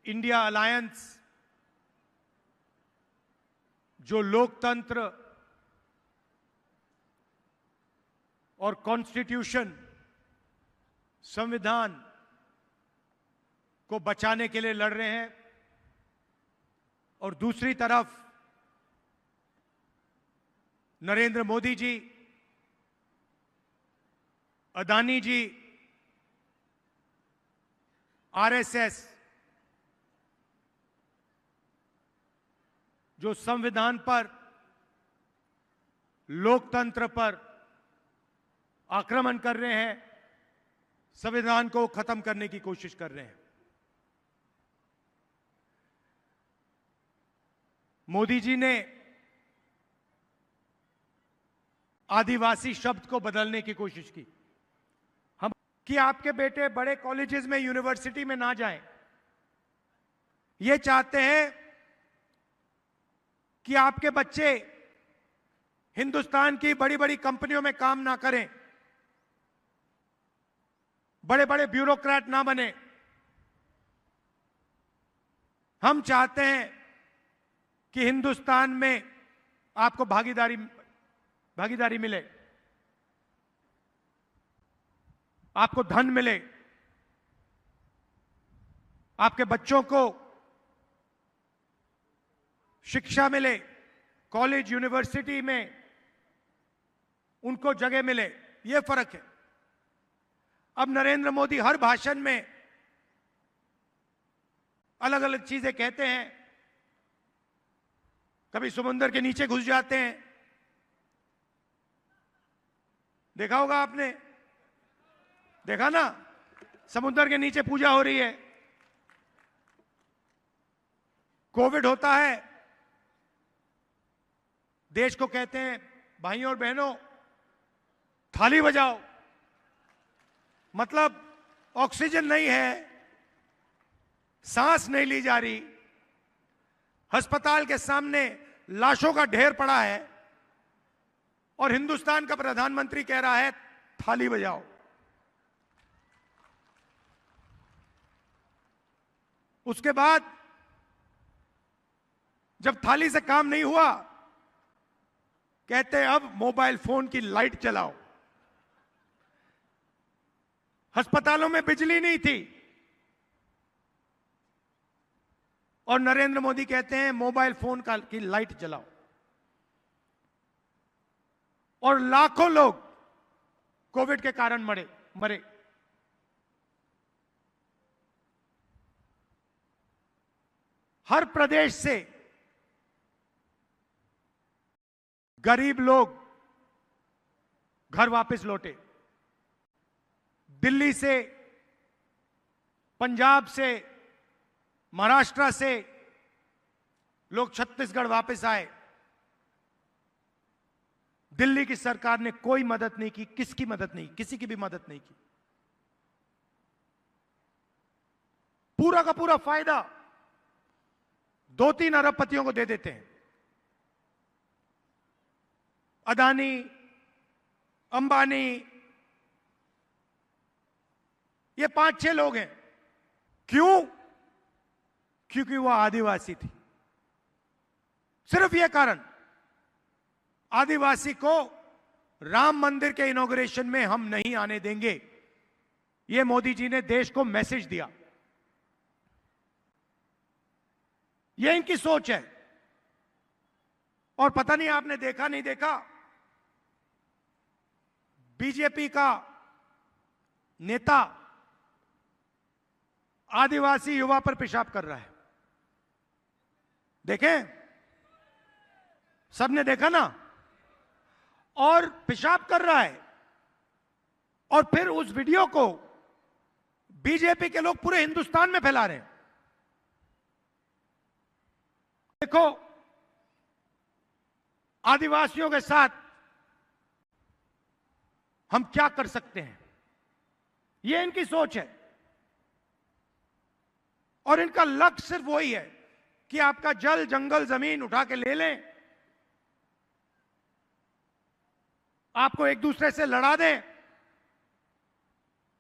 India alliance जो लोकतंत्र और कॉन्स्टिट्यूशन, संविधान को बचाने के लिए लड़ रहे हैं, और दूसरी तरफ नरेंद्र मोदी जी, अदानी जी, आरएसएस, जो संविधान पर, लोकतंत्र पर आक्रमण कर रहे हैं, संविधान को खत्म करने की कोशिश कर रहे हैं। मोदी जी ने आदिवासी शब्द को बदलने की कोशिश की। हम कि आपके बेटे बड़े कॉलेजेस में, यूनिवर्सिटी में ना जाएं, ये चाहते हैं कि आपके बच्चे हिंदुस्तान की बड़ी बड़ी कंपनियों में काम ना करें, बड़े बड़े ब्यूरोक्रेट ना बने। हम चाहते हैं कि हिंदुस्तान में आपको भागीदारी मिले, आपको धन मिले, आपके बच्चों को शिक्षा मिले, कॉलेज यूनिवर्सिटी में उनको जगह मिले। यह फर्क है। अब नरेंद्र मोदी हर भाषण में अलग अलग चीजें कहते हैं। कभी समुद्र के नीचे घुस जाते हैं, देखा होगा आपने, देखा ना, समुद्र के नीचे पूजा हो रही है। कोविड होता है, देश को कहते हैं भाइयों और बहनों थाली बजाओ, मतलब ऑक्सीजन नहीं है, सांस नहीं ली जा रही, अस्पताल के सामने लाशों का ढेर पड़ा है, और हिंदुस्तान का प्रधानमंत्री कह रहा है थाली बजाओ। उसके बाद जब थाली से काम नहीं हुआ, कहते हैं अब मोबाइल फोन की लाइट चलाओ। अस्पतालों में बिजली नहीं थी, और नरेंद्र मोदी कहते हैं मोबाइल फोन की लाइट जलाओ। और लाखों लोग कोविड के कारण मरे। हर प्रदेश से गरीब लोग घर वापस लौटे। दिल्ली से, पंजाब से, महाराष्ट्र से लोग छत्तीसगढ़ वापस आए। दिल्ली की सरकार ने कोई मदद नहीं की, किसकी मदद नहीं, किसी की भी मदद नहीं की। पूरा का पूरा फायदा 2-3 अरबपतियों को दे देते हैं। अदानी, अंबानी, ये 5-6 लोग हैं। क्यों? क्योंकि वह आदिवासी थी। सिर्फ यह कारण। आदिवासी को राम मंदिर के इनॉग्रेशन में हम नहीं आने देंगे, यह मोदी जी ने देश को मैसेज दिया। यह इनकी सोच है। और पता नहीं आपने देखा नहीं देखा, बीजेपी का नेता आदिवासी युवा पर पेशाब कर रहा है। देखें, सबने देखा ना, और पेशाब कर रहा है, और फिर उस वीडियो को बीजेपी के लोग पूरे हिंदुस्तान में फैला रहे हैं। देखो, आदिवासियों के साथ हम क्या कर सकते हैं, यह इनकी सोच है। और इनका लक्ष्य सिर्फ वही है कि आपका जल, जंगल, जमीन उठा के ले लें, आपको एक दूसरे से लड़ा दें,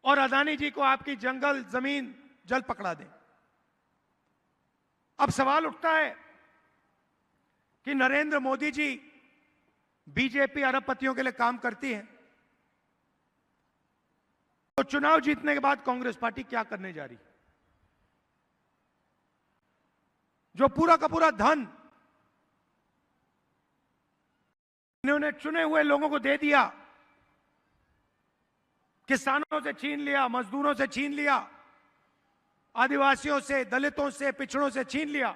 और अदानी जी को आपकी जंगल, जमीन, जल पकड़ा दें। अब सवाल उठता है कि नरेंद्र मोदी जी बीजेपी अरबपतियों के लिए काम करती है, तो चुनाव जीतने के बाद कांग्रेस पार्टी क्या करने जा रही? जो पूरा का पूरा धन इन्होंने चुने हुए लोगों को दे दिया, किसानों से छीन लिया, मजदूरों से छीन लिया, आदिवासियों से, दलितों से, पिछड़ों से छीन लिया,